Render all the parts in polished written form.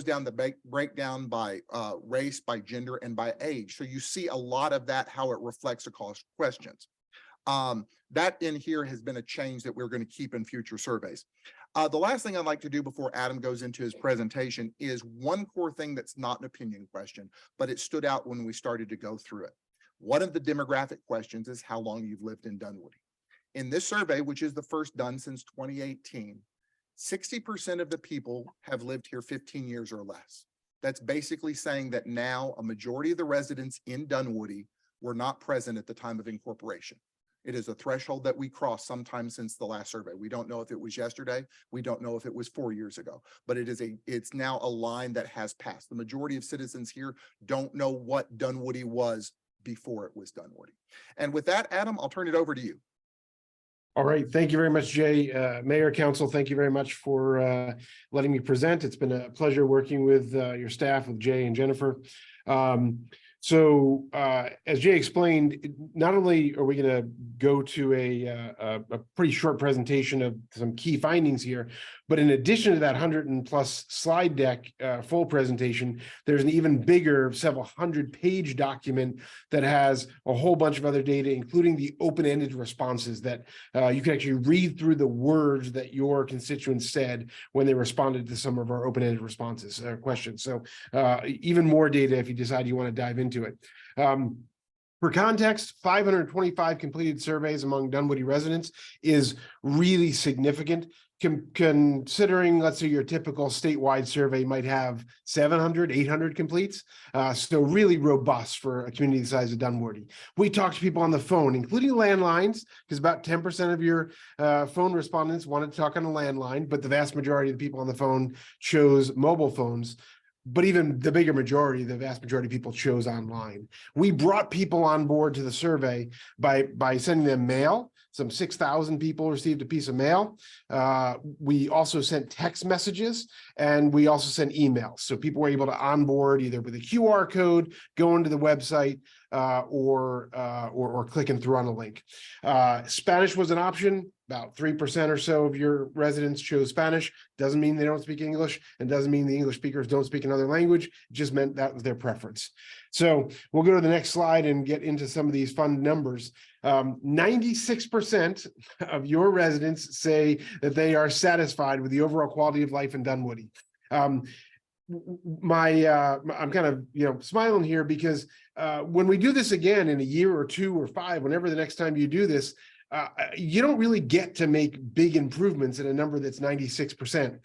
down the breakdown by race, by gender, and by age. So you see a lot of that, how it reflects across questions. That in here has been a change that we're going to keep in future surveys. The last thing I'd like to do before Adam goes into his presentation is one core thing that's not an opinion question, but it stood out when we started to go through it. One of the demographic questions is how long you've lived in Dunwoody. In this survey, which is the first done since 2018, 60% of the people have lived here 15 years or less. That's basically saying that now a majority of the residents in Dunwoody were not present at the time of incorporation. It is a threshold that we crossed sometime since the last survey. We don't know if it was yesterday. We don't know if it was 4 years ago, but it's now a line that has passed. The majority of citizens here don't know what Dunwoody was before it was Dunwoody. And with that, Adam, I'll turn it over to you. All right. Thank you very much, Jay. Mayor, Council, thank you very much for letting me present. It's been a pleasure working with your staff, with Jay and Jennifer. As Jay explained, not only are we going to go to a pretty short presentation of some key findings here, but in addition to that 100+ slide deck full presentation, there's an even bigger several 100-page document that has a whole bunch of other data, including the open-ended responses that you can actually read through the words that your constituents said when they responded to some of our open-ended responses questions. So even more data if you decide you want to dive into it. For context, 525 completed surveys among Dunwoody residents is really significant. Considering, let's say, your typical statewide survey might have 700, 800 completes. So really robust for a community the size of Dunwoody. We talked to people on the phone, including landlines, because about 10% of your phone respondents wanted to talk on a landline, but the vast majority of the people on the phone chose mobile phones. But even the bigger majority, the vast majority of people chose online. We brought people on board to the survey by sending them mail. Some 6,000 people received a piece of mail. We also sent text messages, and we also sent emails. So people were able to onboard either with a QR code, go into the website, or clicking through on a link. Spanish was an option. About 3% or so of your residents chose Spanish. Doesn't mean they don't speak English, and doesn't mean the English speakers don't speak another language. It just meant that was their preference. So we'll go to the next slide and get into some of these fun numbers. 96% of your residents say that they are satisfied with the overall quality of life in Dunwoody. I'm kind of smiling here because when we do this again in a year or 2 or 5, whenever the next time you do this, you don't really get to make big improvements in a number that's 96%.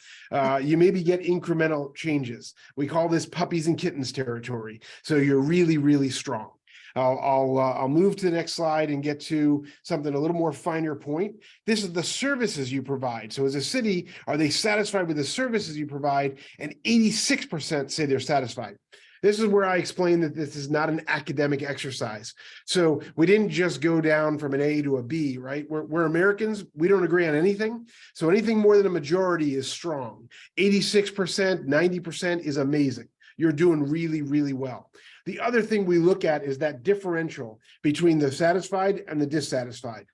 You maybe get incremental changes. We call this puppies and kittens territory. So you're really, really strong. I'll move to the next slide and get to something a little more finer point. This is the services you provide. So as a city, are they satisfied with the services you provide? And 86% say they're satisfied. This is where I explain that this is not an academic exercise. So we didn't just go down from an A to a B, right? We're Americans. We don't agree on anything. So anything more than a majority is strong. 86%, 90% is amazing. You're doing really, really well. The other thing we look at is that differential between the satisfied and the dissatisfied.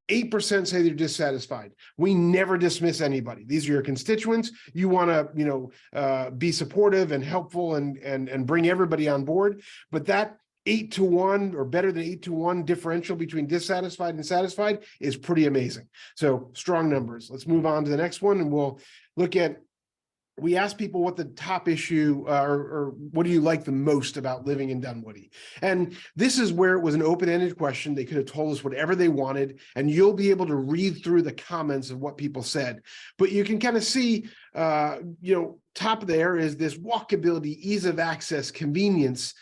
8% say they're dissatisfied. We never dismiss anybody. These are your constituents. You want to, be supportive and helpful and bring everybody on board. But that 8-to-1 or better than 8-to-1 differential between dissatisfied and satisfied is pretty amazing. So strong numbers. Let's move on to the next one, and we'll look at. We asked people what the top issue or what do you like the most about living in Dunwoody? And this is where it was an open-ended question. They could have told us whatever they wanted, and you'll be able to read through the comments of what people said. But you can kind of see, top there is this walkability, ease of access, convenience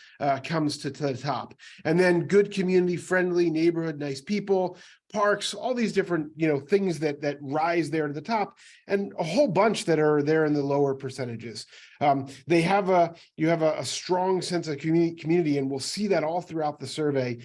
comes to the top. And then good community, friendly neighborhood, nice people, parks, all these different, things that rise there to the top, and a whole bunch that are there in the lower percentages. You have a strong sense of community, and we'll see that all throughout the survey,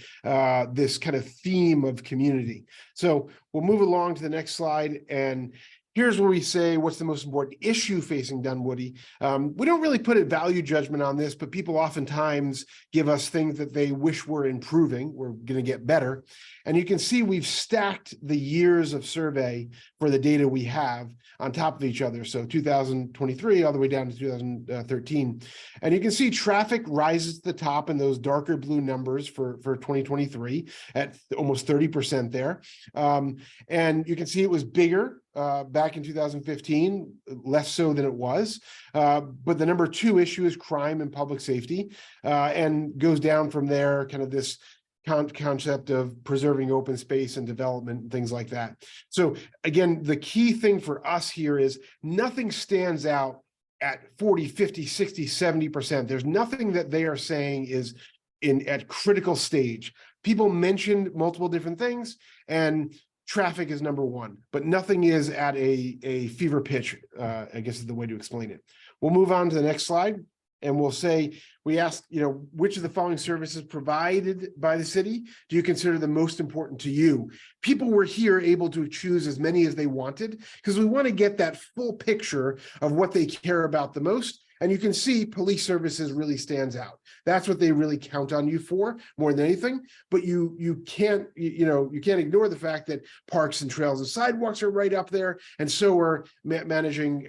this kind of theme of community. So we'll move along to the next slide. And here's where we say, what's the most important issue facing Dunwoody? We don't really put a value judgment on this, but people oftentimes give us things that they wish were improving. We're going to get better. And you can see we've stacked the years of survey for the data we have on top of each other. So 2023 all the way down to 2013. And you can see traffic rises to the top in those darker blue numbers for 2023 at almost 30% there. And you can see it was bigger back in 2015, less so than it was. But the number 2 issue is crime and public safety, and goes down from there, kind of this concept of preserving open space and development and things like that. So again, the key thing for us here is nothing stands out at 40, 50, 60, 70%. There's nothing that they are saying is at critical stage. People mentioned multiple different things, and traffic is number 1, but nothing is at a fever pitch, I guess is the way to explain it. We'll move on to the next slide, and we'll say, we asked, which of the following services provided by the city do you consider the most important to you? People were here able to choose as many as they wanted, because we want to get that full picture of what they care about the most. And you can see police services really stands out. That's what they really count on you for more than anything. But you can't ignore the fact that parks and trails and sidewalks are right up there, and so are managing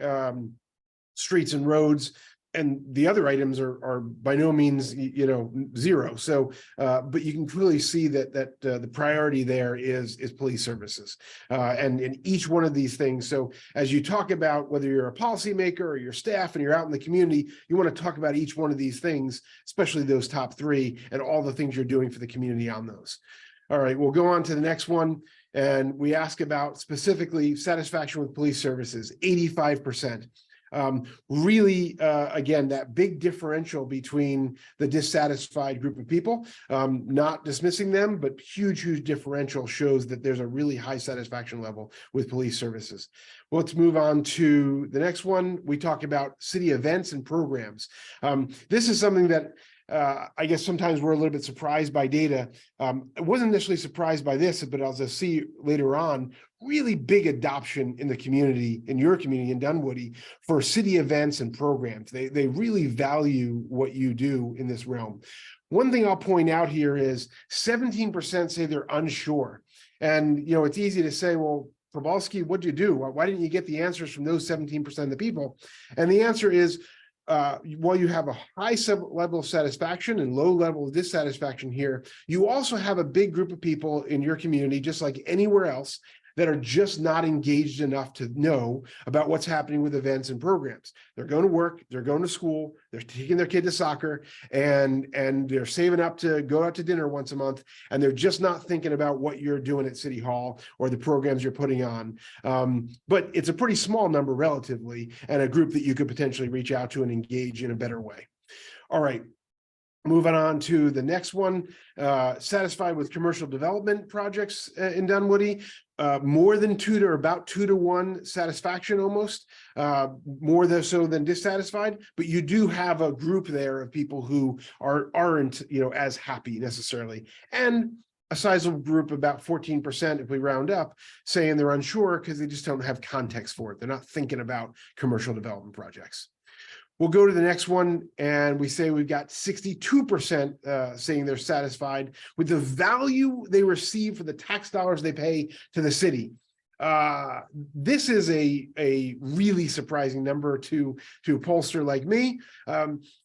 streets and roads. And the other items are by no means, zero. So, but you can clearly see that the priority there is police services, and in each one of these things. So, as you talk about whether you're a policymaker or your staff and you're out in the community, you want to talk about each one of these things, especially those top 3, and all the things you're doing for the community on those. All right, we'll go on to the next one, and we ask about specifically satisfaction with police services, 85%. Really, again, that big differential between the dissatisfied group of people, not dismissing them, but huge differential shows that there's a really high satisfaction level with police services. Well, let's move on to the next one. We talk about city events and programs. This is something that I guess sometimes we're a little bit surprised by data. I wasn't initially surprised by this, but as I'll see later on, really big adoption in the community, in your community in Dunwoody, for city events and programs. They really value what you do in this realm. One thing I'll point out here is 17% say they're unsure. And, it's easy to say, well, Probalski, what'd you do? Why didn't you get the answers from those 17% of the people? And the answer is, while you have a high level of satisfaction and low level of dissatisfaction here, you also have a big group of people in your community, just like anywhere else, that are just not engaged enough to know about what's happening with events and programs. They're going to work, they're going to school, they're taking their kid to soccer, and they're saving up to go out to dinner once a month, and they're just not thinking about what you're doing at City Hall or the programs you're putting on. But it's a pretty small number relatively, and a group that you could potentially reach out to and engage in a better way. All right. Moving on to the next one, satisfied with commercial development projects in Dunwoody, more than about 2 to 1 satisfaction, almost more so than dissatisfied. But you do have a group there of people who aren't as happy necessarily, and a sizable group, about 14%, if we round up, saying they're unsure because they just don't have context for it. They're not thinking about commercial development projects. We'll go to the next one, and we say we've got 62% saying they're satisfied with the value they receive for the tax dollars they pay to the city. This is a really surprising number to a pollster like me,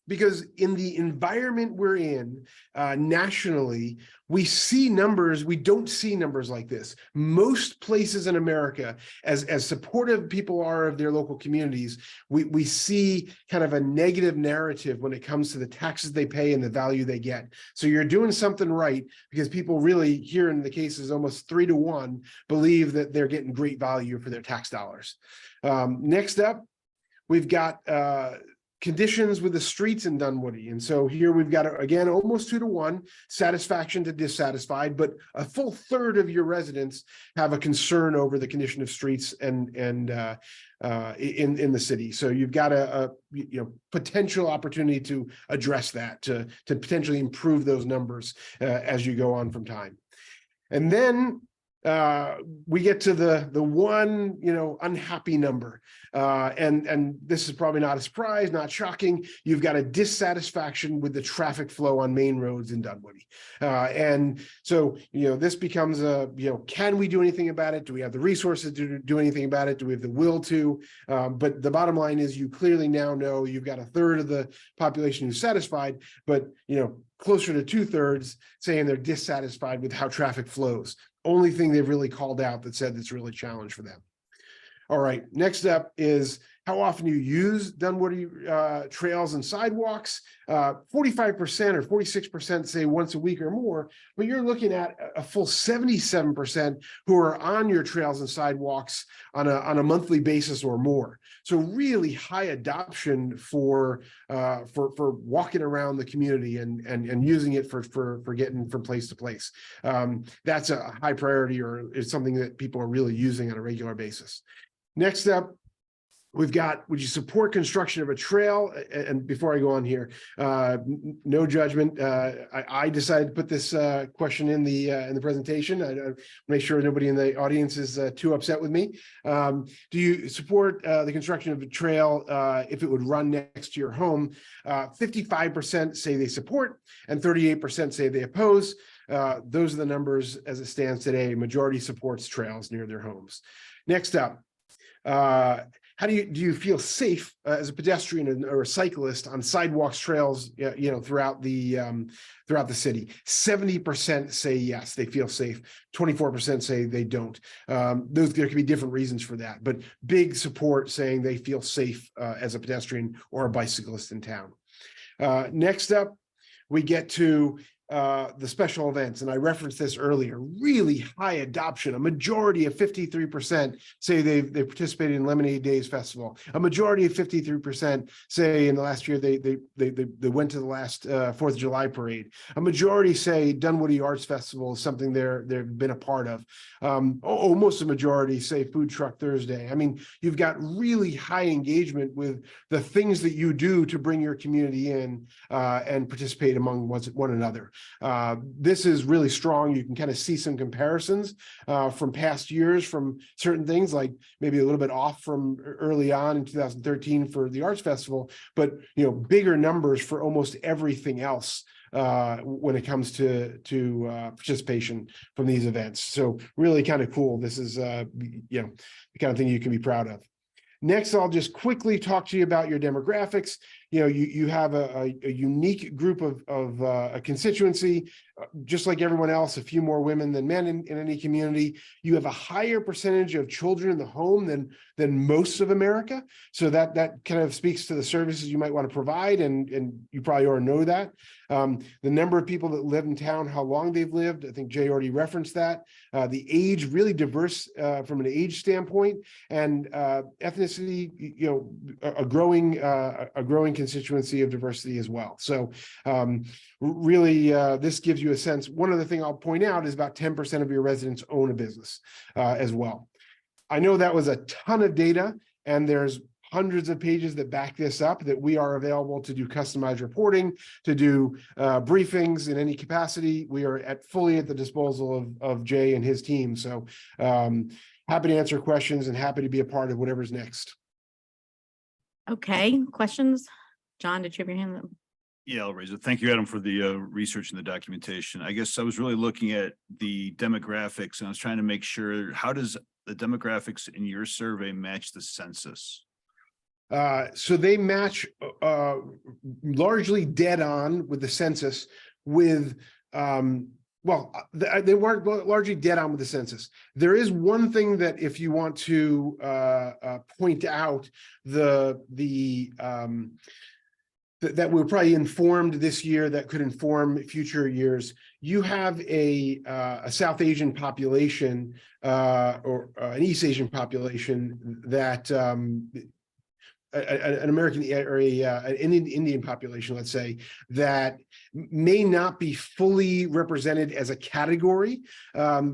because in the environment we're in nationally, we see numbers, we don't see numbers like this. Most places in America, as supportive people are of their local communities, we see kind of a negative narrative when it comes to the taxes they pay and the value they get. So you're doing something right, because people really, here in the cases almost 3 to 1, believe that they're getting great value for their tax dollars. Next up, we've got conditions with the streets in Dunwoody. And so here we've got, again, almost 2 to 1 satisfaction to dissatisfied, but a full third of your residents have a concern over the condition of streets and in the city. So you've got a potential opportunity to address that, to potentially improve those numbers as you go on from time. And then we get to the one, unhappy number. And this is probably not a surprise, not shocking. You've got a dissatisfaction with the traffic flow on main roads in Dunwoody. And so, this becomes can we do anything about it? Do we have the resources to do anything about it? Do we have the will to? But the bottom line is you clearly now know you've got a third of the population who's satisfied, but, closer to 2/3 saying they're dissatisfied with how traffic flows. Only thing they've really called out that said that's really a challenge for them. All right, next up is how often you use Dunwoody trails and sidewalks. 45% or 46% say once a week or more, but you're looking at a full 77% who are on your trails and sidewalks on a monthly basis or more. So really high adoption for walking around the community and using it for getting from place to place. That's a high priority, or is something that people are really using on a regular basis. Next up, we've got, would you support construction of a trail? And before I go on here, no judgment. I decided to put this question in the presentation. I make sure nobody in the audience is too upset with me. Do you support the construction of a trail if it would run next to your home? 55% say they support, and 38% say they oppose. Those are the numbers as it stands today. Majority supports trails near their homes. Next up. How do you feel safe as a pedestrian or a cyclist on sidewalks, trails, throughout the city? 70% say yes, they feel safe. 24% say they don't. There could be different reasons for that, but big support saying they feel safe as a pedestrian or a bicyclist in town. Next up, we get to the special events, and I referenced this earlier. Really high adoption. A majority of 53% say they've participated in Lemonade Days Festival. A majority of 53% say in the last year they went to the last 4th of July parade. A majority say Dunwoody Arts Festival is something they've been a part of. Almost a majority say Food Truck Thursday. I mean, you've got really high engagement with the things that you do to bring your community in and participate among one another. This is really strong. You can kind of see some comparisons from past years, from certain things, like maybe a little bit off from early on in 2013 for the Arts Festival, but bigger numbers for almost everything else when it comes to participation from these events. So really kind of cool. This is the kind of thing you can be proud of. Next, I'll just quickly talk to you about your demographics. You have a unique group of a constituency, just like everyone else, a few more women than men in any community. You have a higher percentage of children in the home than most of America. So that kind of speaks to the services you might want to provide, and you probably already know that. The number of people that live in town, how long they've lived, I think Jay already referenced that. The age, really diverse from an age standpoint, and ethnicity, a growing constituency of diversity as well. So really, this gives you a sense. One other thing I'll point out is about 10% of your residents own a business as well. I know that was a ton of data, and there's hundreds of pages that back this up, that we are available to do customized reporting, to do briefings in any capacity. We are fully at the disposal of Jay and his team. So happy to answer questions and happy to be a part of whatever's next. Okay, questions? John, did you have your hand up? Yeah, I'll raise it. Thank you, Adam, for the research and the documentation. I guess I was really looking at the demographics, and I was trying to make sure, how does the demographics in your survey match the census? So they match largely dead on with the census with, they weren't largely dead on with the census. There is one thing that, if you want to point out, that we're probably informed this year that could inform future years. You have a South Asian population or an East Asian population that an American or an Indian population, let's say, that may not be fully represented as a category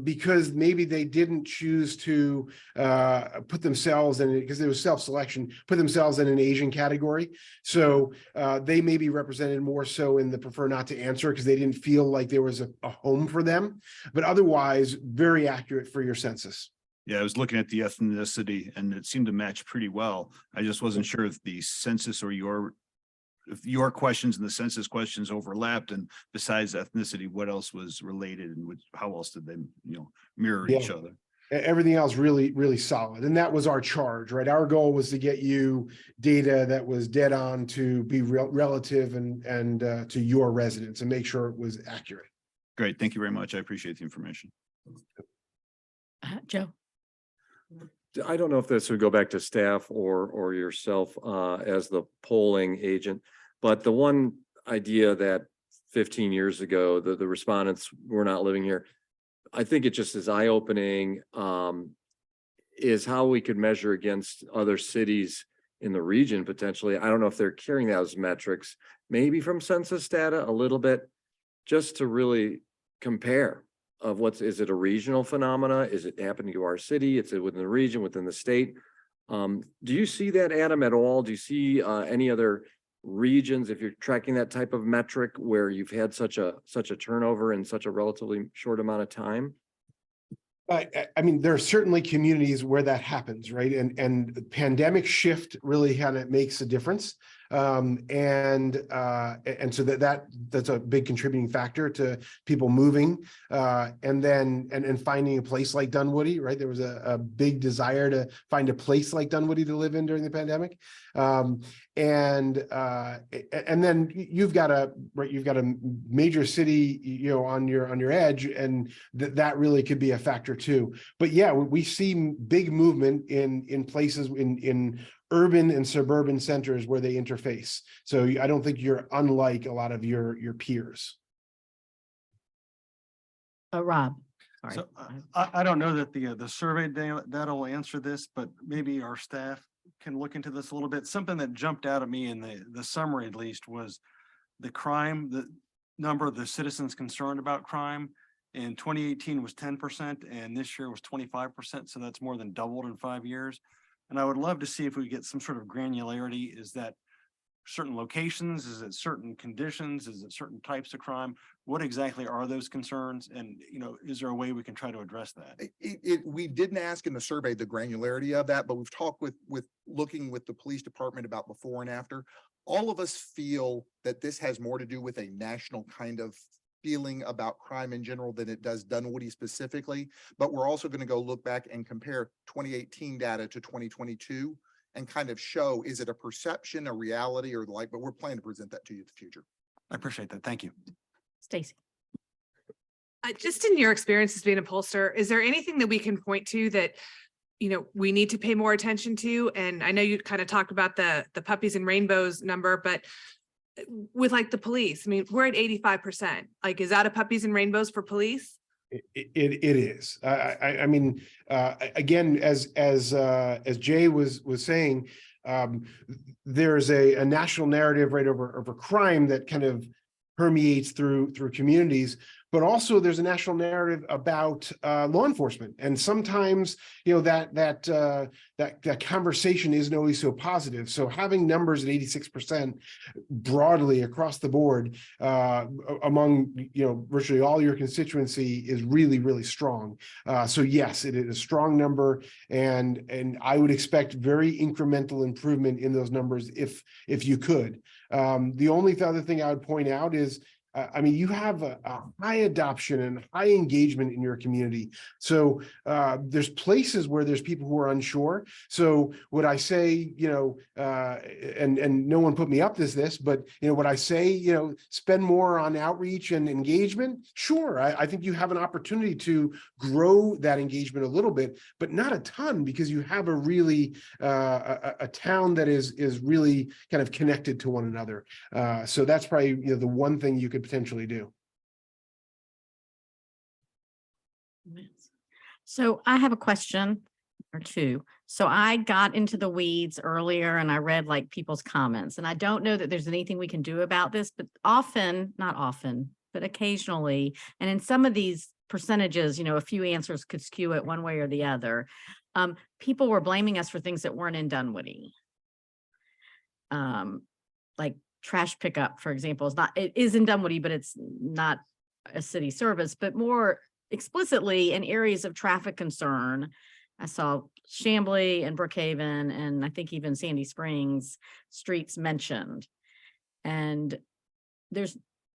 because maybe they didn't choose to put themselves in, because there was self-selection, put themselves in an Asian category. So they may be represented more so in the prefer not to answer because they didn't feel like there was a home for them, but otherwise very accurate for your census. Yeah, I was looking at the ethnicity and it seemed to match pretty well. I just wasn't sure if the census or if your questions and the census questions overlapped, and besides ethnicity, what else was related and how else did they, mirror each other? Everything else really, really solid. And that was our charge, right? Our goal was to get you data that was dead on to be relative and to your residents and make sure it was accurate. Great. Thank you very much. I appreciate the information. Joe. I don't know if this would go back to staff or yourself as the polling agent, but the one idea that 15 years ago, the respondents were not living here, I think it just is eye-opening, is how we could measure against other cities in the region potentially. I don't know if they're carrying those metrics, maybe from census data a little bit, just to really compare. Of is it a regional phenomena? Is it happening to our city? It's within the region, within the state. Do you see that, Adam, at all? Do you see any other regions, if you're tracking that type of metric, where you've had such a turnover in such a relatively short amount of time? I mean, there are certainly communities where that happens, right? And the pandemic shift really kind of makes a difference. And so that's a big contributing factor to people moving and finding a place like Dunwoody, right? There was a big desire to find a place like Dunwoody to live in during the pandemic. And then you've got a major city, on your edge, and that really could be a factor too. But yeah, we see big movement in places in urban and suburban centers where they interface. So I don't think you're unlike a lot of your peers. Rob. Sorry. So I don't know that the survey data will answer this, but maybe our staff can look into this a little bit. Something that jumped out at me in the summary, at least, was the crime, the number of the citizens concerned about crime in 2018 was 10%, and this year was 25%. So that's more than doubled in 5 years. And I would love to see if we get some sort of granularity. Is that certain locations? Is it certain conditions? Is it certain types of crime? What exactly are those concerns? And, is there a way we can try to address that? We didn't ask in the survey the granularity of that, but we've talked with looking with the police department about before and after. All of us feel that this has more to do with a national kind of feeling about crime in general than it does Dunwoody specifically. But we're also going to go look back and compare 2018 data to 2022 and kind of show, is it a perception, a reality, or the like, but we're planning to present that to you in the future. I appreciate that. Thank you. Stacy. Just in your experience as being a pollster, is there anything that we can point to that, we need to pay more attention to? And I know you kind of talked about the puppies and rainbows number, but with like the police, I mean, we're at 85%. Like, is that a puppies and rainbows for police? It is. I mean, again, as Jay was saying, there's a national narrative right over crime that kind of permeates through communities, but also there's a national narrative about law enforcement, and sometimes that conversation isn't always so positive. So having numbers at 86% broadly across the board among virtually all your constituency is really, really strong. So yes, it is a strong number, and I would expect very incremental improvement in those numbers if you could. The only other thing I would point out is, I mean, you have a high adoption and high engagement in your community. So there's places where there's people who are unsure. So would I say, and no one put me up this, but would I say, spend more on outreach and engagement? Sure, I think you have an opportunity to grow that engagement a little bit, but not a ton, because you have a really a town that is really kind of connected to one another. So that's probably the one thing you could potentially do. So I have a question. or two. So I got into the weeds earlier and I read like people's comments, and I don't know that there's anything we can do about this, but often, not often, but occasionally, and in some of these percentages, a few answers could skew it one way or the other. People were blaming us for things that weren't in Dunwoody. Like trash pickup, for example, it is in Dunwoody, but it's not a city service, but more explicitly in areas of traffic concern. I saw Chamblee and Brookhaven, and I think even Sandy Springs streets mentioned. And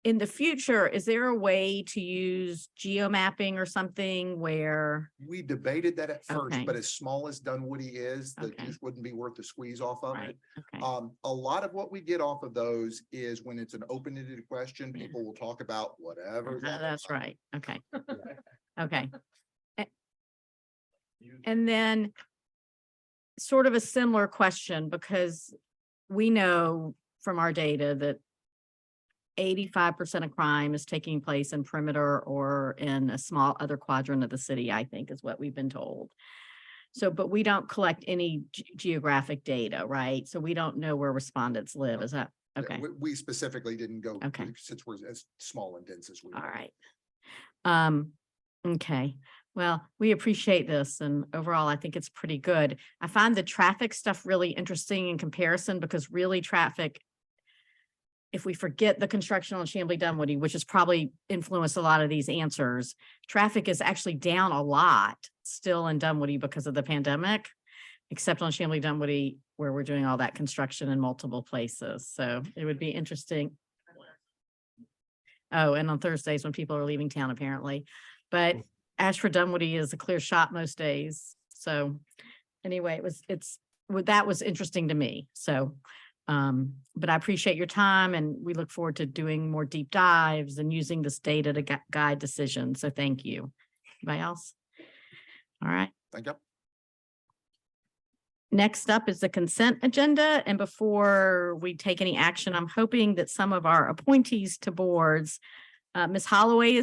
in the future, is there a way to use geomapping or something where? We debated that at first, Okay. but as small as Dunwoody is, that Okay. just wouldn't be worth the squeeze off of Right, it. okay, A lot of what we get off of those is when it's an open-ended question, people will talk about whatever. that's right, okay. Okay. And then sort of a similar question, because we know from our data that 85% of crime is taking place in perimeter or in a small other quadrant of the city, I think is what we've been told. So, but we don't collect any geographic data, right? So we don't know where respondents live. Is that, Yeah, okay, we specifically didn't go. Okay. Since we're as small and dense as we all are. right. Okay, well, we appreciate this, and overall, I think it's pretty good. I find the traffic stuff really interesting in comparison, because really traffic, if we forget the construction on Chamblee Dunwoody, which has probably influenced a lot of these answers, traffic is actually down a lot still in Dunwoody because of the pandemic, except on Chamblee Dunwoody, where we're doing all that construction in multiple places. So it would be interesting. Oh, and on Thursdays when people are leaving town, apparently. But Ashford Dunwoody is a clear shot most days. So anyway, that was interesting to me. So, but I appreciate your time, and we look forward to doing more deep dives and using this data to guide decisions. So thank you. Anybody else? All right. Thank you. Next up is the consent agenda. And before we take any action, I'm hoping that some of our appointees to boards, Ms. Holloway is